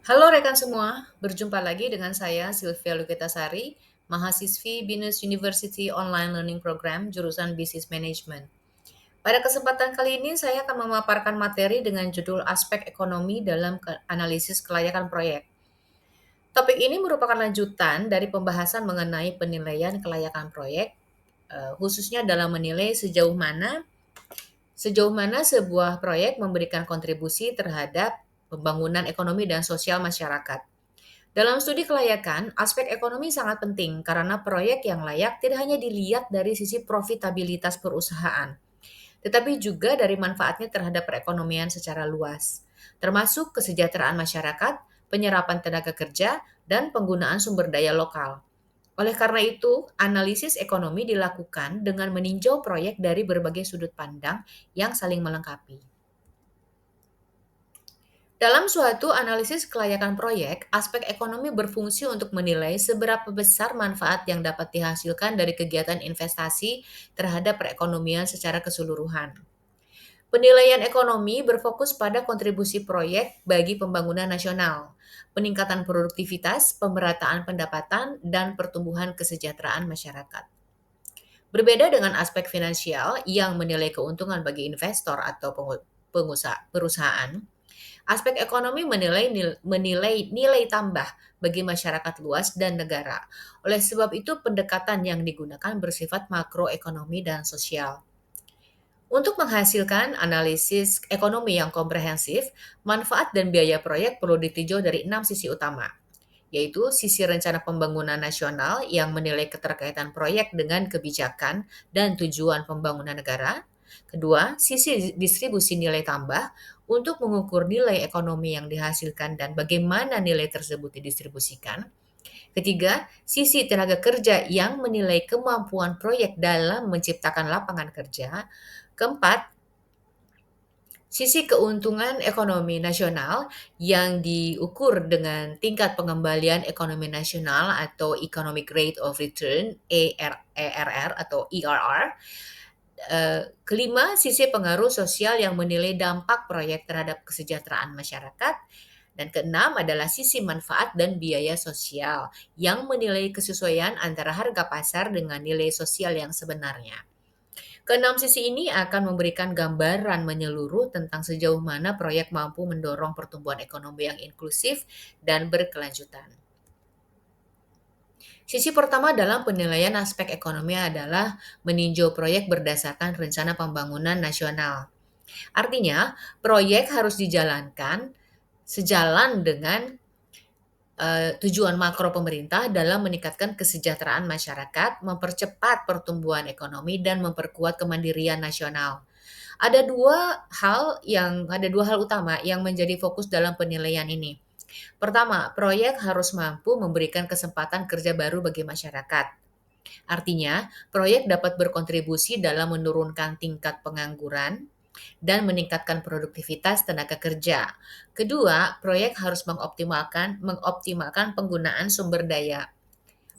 Halo rekan semua, berjumpa lagi dengan saya Sylvia Lukitasari, mahasiswi BINUS University Online Learning Program jurusan Business Management. Pada kesempatan kali ini saya akan memaparkan materi dengan judul aspek ekonomi dalam analisis kelayakan proyek. Topik ini merupakan lanjutan dari pembahasan mengenai penilaian kelayakan proyek, khususnya dalam menilai sejauh mana sebuah proyek memberikan kontribusi terhadap pembangunan ekonomi dan sosial masyarakat. Dalam studi kelayakan, aspek ekonomi sangat penting karena proyek yang layak tidak hanya dilihat dari sisi profitabilitas perusahaan, tetapi juga dari manfaatnya terhadap perekonomian secara luas, termasuk kesejahteraan masyarakat, penyerapan tenaga kerja, dan penggunaan sumber daya lokal. Oleh karena itu, analisis ekonomi dilakukan dengan meninjau proyek dari berbagai sudut pandang yang saling melengkapi. Dalam suatu analisis kelayakan proyek, aspek ekonomi berfungsi untuk menilai seberapa besar manfaat yang dapat dihasilkan dari kegiatan investasi terhadap perekonomian secara keseluruhan. Penilaian ekonomi berfokus pada kontribusi proyek bagi pembangunan nasional, peningkatan produktivitas, pemerataan pendapatan, dan pertumbuhan kesejahteraan masyarakat. Berbeda dengan aspek finansial yang menilai keuntungan bagi investor atau perusahaan, aspek ekonomi menilai nilai tambah bagi masyarakat luas dan negara. Oleh sebab itu, pendekatan yang digunakan bersifat makroekonomi dan sosial. Untuk menghasilkan analisis ekonomi yang komprehensif, manfaat dan biaya proyek perlu ditinjau dari 6 sisi utama, yaitu sisi rencana pembangunan nasional yang menilai keterkaitan proyek dengan kebijakan dan tujuan pembangunan negara. Kedua, sisi distribusi nilai tambah untuk mengukur nilai ekonomi yang dihasilkan dan bagaimana nilai tersebut didistribusikan. Ketiga, sisi tenaga kerja yang menilai kemampuan proyek dalam menciptakan lapangan kerja. Keempat, sisi keuntungan ekonomi nasional yang diukur dengan tingkat pengembalian ekonomi nasional atau Economic Rate of Return ERR atau ERR. Kelima, sisi pengaruh sosial yang menilai dampak proyek terhadap kesejahteraan masyarakat. Dan keenam adalah sisi manfaat dan biaya sosial yang menilai kesesuaian antara harga pasar dengan nilai sosial yang sebenarnya. Keenam sisi ini akan memberikan gambaran menyeluruh tentang sejauh mana proyek mampu mendorong pertumbuhan ekonomi yang inklusif dan berkelanjutan. Sisi pertama dalam penilaian aspek ekonomi adalah meninjau proyek berdasarkan rencana pembangunan nasional. Artinya, proyek harus dijalankan sejalan dengan tujuan makro pemerintah dalam meningkatkan kesejahteraan masyarakat, mempercepat pertumbuhan ekonomi, dan memperkuat kemandirian nasional. Ada dua hal utama yang menjadi fokus dalam penilaian ini. Pertama, proyek harus mampu memberikan kesempatan kerja baru bagi masyarakat. Artinya, proyek dapat berkontribusi dalam menurunkan tingkat pengangguran dan meningkatkan produktivitas tenaga kerja. Kedua, proyek harus mengoptimalkan penggunaan sumber daya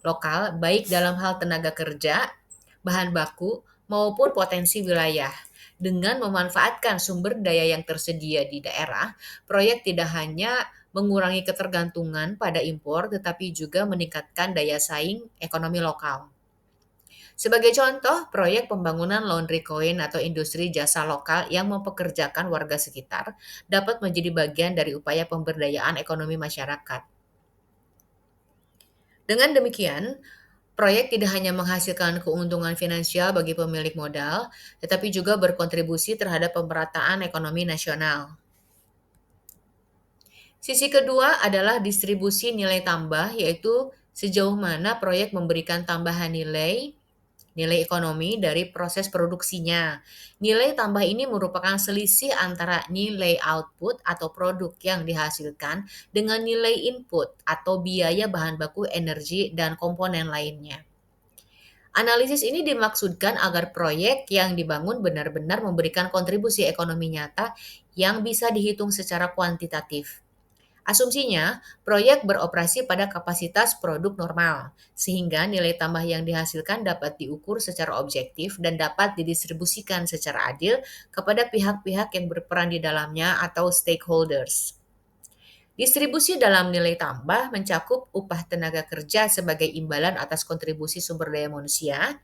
lokal baik dalam hal tenaga kerja, bahan baku, maupun potensi wilayah. Dengan memanfaatkan sumber daya yang tersedia di daerah, proyek tidak hanya mengurangi ketergantungan pada impor, tetapi juga meningkatkan daya saing ekonomi lokal. Sebagai contoh, proyek pembangunan laundry coin atau industri jasa lokal yang mempekerjakan warga sekitar dapat menjadi bagian dari upaya pemberdayaan ekonomi masyarakat. Dengan demikian, proyek tidak hanya menghasilkan keuntungan finansial bagi pemilik modal, tetapi juga berkontribusi terhadap pemerataan ekonomi nasional. Sisi kedua adalah distribusi nilai tambah, yaitu sejauh mana proyek memberikan tambahan nilai ekonomi dari proses produksinya. Nilai tambah ini merupakan selisih antara nilai output atau produk yang dihasilkan dengan nilai input atau biaya bahan baku energi dan komponen lainnya. Analisis ini dimaksudkan agar proyek yang dibangun benar-benar memberikan kontribusi ekonomi nyata yang bisa dihitung secara kuantitatif. Asumsinya, proyek beroperasi pada kapasitas produk normal, sehingga nilai tambah yang dihasilkan dapat diukur secara objektif dan dapat didistribusikan secara adil kepada pihak-pihak yang berperan di dalamnya atau stakeholders. Distribusi dalam nilai tambah mencakup upah tenaga kerja sebagai imbalan atas kontribusi sumber daya manusia,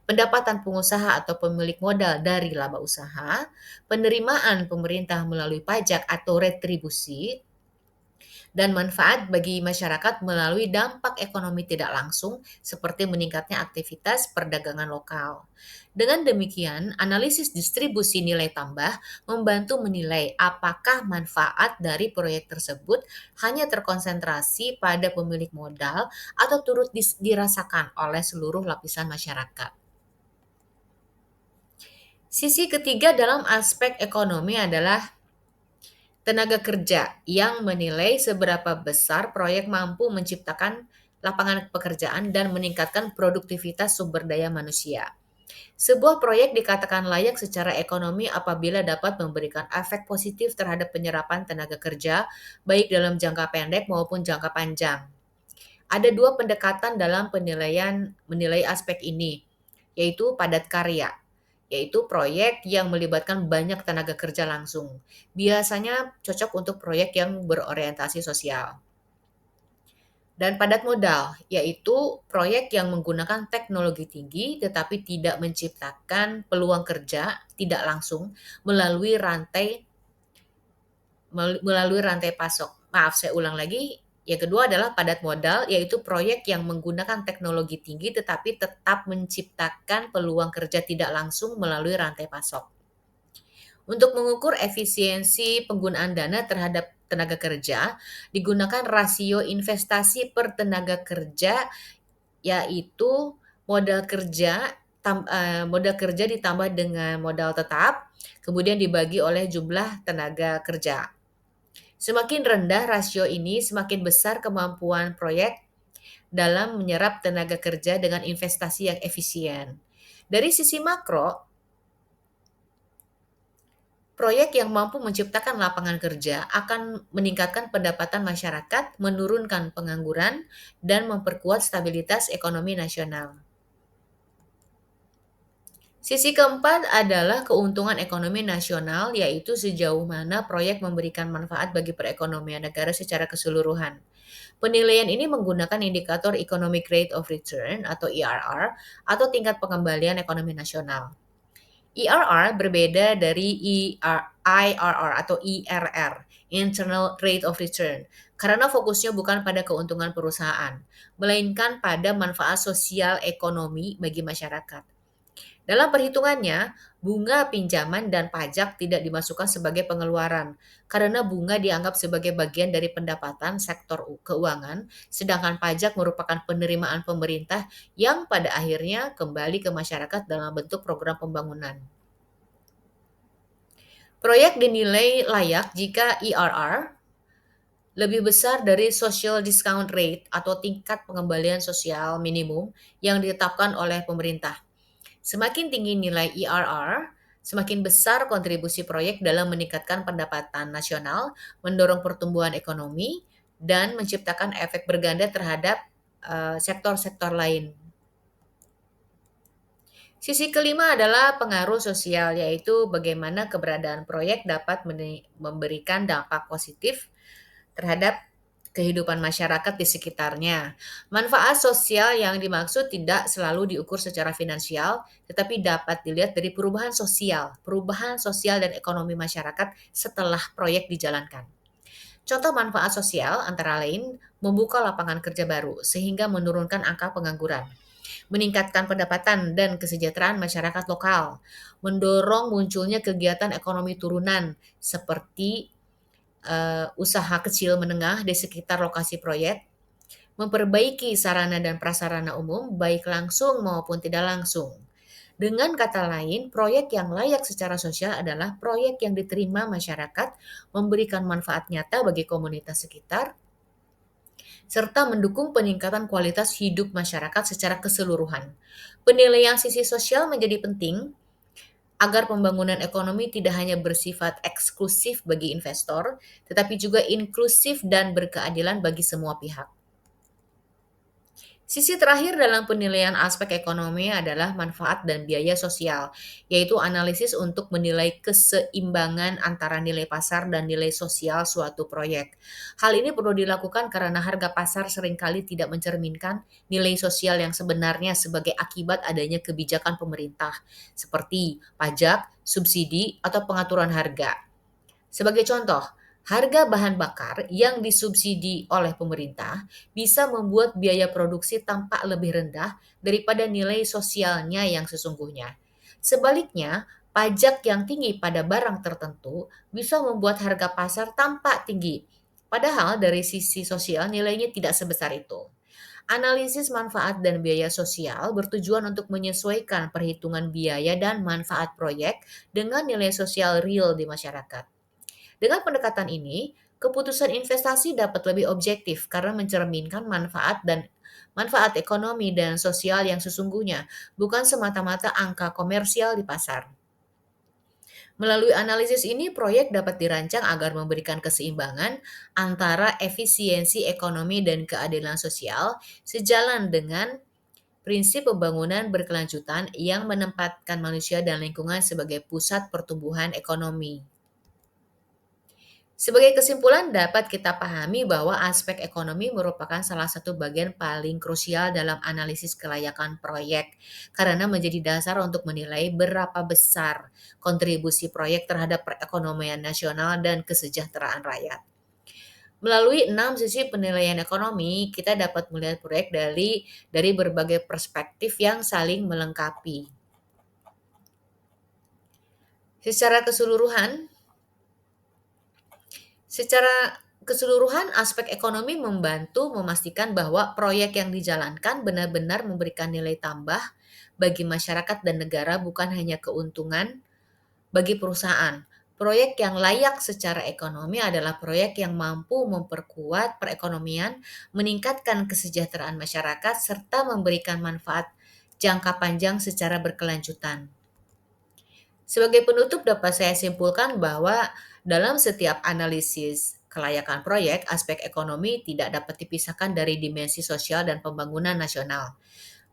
pendapatan pengusaha atau pemilik modal dari laba usaha, penerimaan pemerintah melalui pajak atau retribusi, dan manfaat bagi masyarakat melalui dampak ekonomi tidak langsung seperti meningkatnya aktivitas perdagangan lokal. Dengan demikian, analisis distribusi nilai tambah membantu menilai apakah manfaat dari proyek tersebut hanya terkonsentrasi pada pemilik modal atau turut dirasakan oleh seluruh lapisan masyarakat. Sisi ketiga dalam aspek ekonomi adalah tenaga kerja yang menilai seberapa besar proyek mampu menciptakan lapangan pekerjaan dan meningkatkan produktivitas sumber daya manusia. Sebuah proyek dikatakan layak secara ekonomi apabila dapat memberikan efek positif terhadap penyerapan tenaga kerja, baik dalam jangka pendek maupun jangka panjang. Ada dua pendekatan dalam penilaian menilai aspek ini, yaitu padat karya, yaitu proyek yang melibatkan banyak tenaga kerja langsung. Biasanya cocok untuk proyek yang berorientasi sosial. Dan padat modal, yaitu proyek yang menggunakan teknologi tinggi tetapi tidak menciptakan peluang kerja tidak langsung melalui rantai melalui rantai pasok. Maaf, saya ulang lagi. Yang kedua adalah padat modal, yaitu proyek yang menggunakan teknologi tinggi tetapi tetap menciptakan peluang kerja tidak langsung melalui rantai pasok. Untuk mengukur efisiensi penggunaan dana terhadap tenaga kerja, digunakan rasio investasi per tenaga kerja, yaitu modal kerja ditambah dengan modal tetap, kemudian dibagi oleh jumlah tenaga kerja. Semakin rendah rasio ini, semakin besar kemampuan proyek dalam menyerap tenaga kerja dengan investasi yang efisien. Dari sisi makro, proyek yang mampu menciptakan lapangan kerja akan meningkatkan pendapatan masyarakat, menurunkan pengangguran, dan memperkuat stabilitas ekonomi nasional. Sisi keempat adalah keuntungan ekonomi nasional, yaitu sejauh mana proyek memberikan manfaat bagi perekonomian negara secara keseluruhan. Penilaian ini menggunakan indikator Economic Rate of Return atau ERR atau tingkat pengembalian ekonomi nasional. ERR berbeda dari IRR atau IRR, Internal Rate of Return, karena fokusnya bukan pada keuntungan perusahaan, melainkan pada manfaat sosial ekonomi bagi masyarakat. Dalam perhitungannya, bunga pinjaman dan pajak tidak dimasukkan sebagai pengeluaran karena bunga dianggap sebagai bagian dari pendapatan sektor keuangan, sedangkan pajak merupakan penerimaan pemerintah yang pada akhirnya kembali ke masyarakat dalam bentuk program pembangunan. Proyek dinilai layak jika ERR lebih besar dari Social Discount Rate atau tingkat pengembalian sosial minimum yang ditetapkan oleh pemerintah. Semakin tinggi nilai ERR, semakin besar kontribusi proyek dalam meningkatkan pendapatan nasional, mendorong pertumbuhan ekonomi, dan menciptakan efek berganda terhadap sektor-sektor lain. Sisi kelima adalah pengaruh sosial, yaitu bagaimana keberadaan proyek dapat memberikan dampak positif terhadap kehidupan masyarakat di sekitarnya. Manfaat sosial yang dimaksud tidak selalu diukur secara finansial, tetapi dapat dilihat dari perubahan sosial dan ekonomi masyarakat setelah proyek dijalankan. Contoh manfaat sosial antara lain membuka lapangan kerja baru sehingga menurunkan angka pengangguran, meningkatkan pendapatan dan kesejahteraan masyarakat lokal, mendorong munculnya kegiatan ekonomi turunan seperti usaha kecil menengah di sekitar lokasi proyek, memperbaiki sarana dan prasarana umum baik langsung maupun tidak langsung. Dengan kata lain, proyek yang layak secara sosial adalah proyek yang diterima masyarakat, memberikan manfaat nyata bagi komunitas sekitar, serta mendukung peningkatan kualitas hidup masyarakat secara keseluruhan. Penilaian sisi sosial menjadi penting agar pembangunan ekonomi tidak hanya bersifat eksklusif bagi investor, tetapi juga inklusif dan berkeadilan bagi semua pihak. Sisi terakhir dalam penilaian aspek ekonomi adalah manfaat dan biaya sosial, yaitu analisis untuk menilai keseimbangan antara nilai pasar dan nilai sosial suatu proyek. Hal ini perlu dilakukan karena harga pasar seringkali tidak mencerminkan nilai sosial yang sebenarnya sebagai akibat adanya kebijakan pemerintah, seperti pajak, subsidi, atau pengaturan harga. Sebagai contoh, harga bahan bakar yang disubsidi oleh pemerintah bisa membuat biaya produksi tampak lebih rendah daripada nilai sosialnya yang sesungguhnya. Sebaliknya, pajak yang tinggi pada barang tertentu bisa membuat harga pasar tampak tinggi, padahal dari sisi sosial nilainya tidak sebesar itu. Analisis manfaat dan biaya sosial bertujuan untuk menyesuaikan perhitungan biaya dan manfaat proyek dengan nilai sosial real di masyarakat. Dengan pendekatan ini, keputusan investasi dapat lebih objektif karena mencerminkan manfaat ekonomi dan sosial yang sesungguhnya, bukan semata-mata angka komersial di pasar. Melalui analisis ini, proyek dapat dirancang agar memberikan keseimbangan antara efisiensi ekonomi dan keadilan sosial, sejalan dengan prinsip pembangunan berkelanjutan yang menempatkan manusia dan lingkungan sebagai pusat pertumbuhan ekonomi. Sebagai kesimpulan, dapat kita pahami bahwa aspek ekonomi merupakan salah satu bagian paling krusial dalam analisis kelayakan proyek, karena menjadi dasar untuk menilai berapa besar kontribusi proyek terhadap perekonomian nasional dan kesejahteraan rakyat. Melalui 6 sisi penilaian ekonomi, kita dapat melihat proyek dari berbagai perspektif yang saling melengkapi. Secara keseluruhan, Secara keseluruhan, aspek ekonomi membantu memastikan bahwa proyek yang dijalankan benar-benar memberikan nilai tambah bagi masyarakat dan negara, bukan hanya keuntungan bagi perusahaan. Proyek yang layak secara ekonomi adalah proyek yang mampu memperkuat perekonomian, meningkatkan kesejahteraan masyarakat, serta memberikan manfaat jangka panjang secara berkelanjutan. Sebagai penutup dapat saya simpulkan bahwa dalam setiap analisis kelayakan proyek, aspek ekonomi tidak dapat dipisahkan dari dimensi sosial dan pembangunan nasional.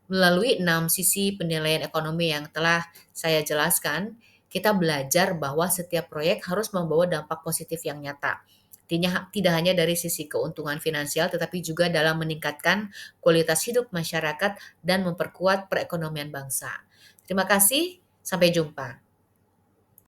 Melalui 6 sisi penilaian ekonomi yang telah saya jelaskan, kita belajar bahwa setiap proyek harus membawa dampak positif yang nyata. Tidak hanya dari sisi keuntungan finansial, tetapi juga dalam meningkatkan kualitas hidup masyarakat dan memperkuat perekonomian bangsa. Terima kasih, sampai jumpa.